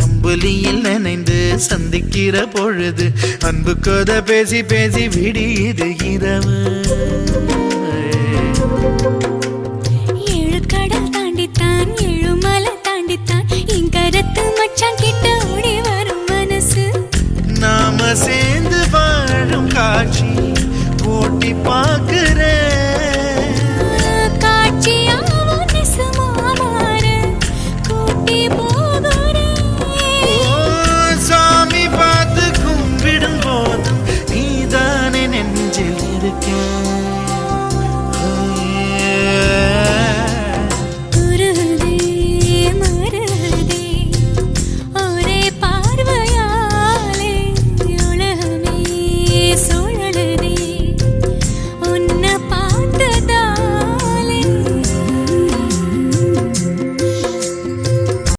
அம்புலியில் நினைந்து சந்திக்கிற பொழுது அன்பு கதை பேசி பேசி விடியுது இரவு. ஏழு கடல் தாண்டித்தான் ஏழு மலை தாண்டித்தான் என் கருத்து மச்சான் கிட்ட ஓடி வரும் மனசு. நாம சேர்ந்து வாழும் காட்சி போட்டி பார்க்கிறேன். காட்சியாவும் நெசமா மாற கூட்டி போ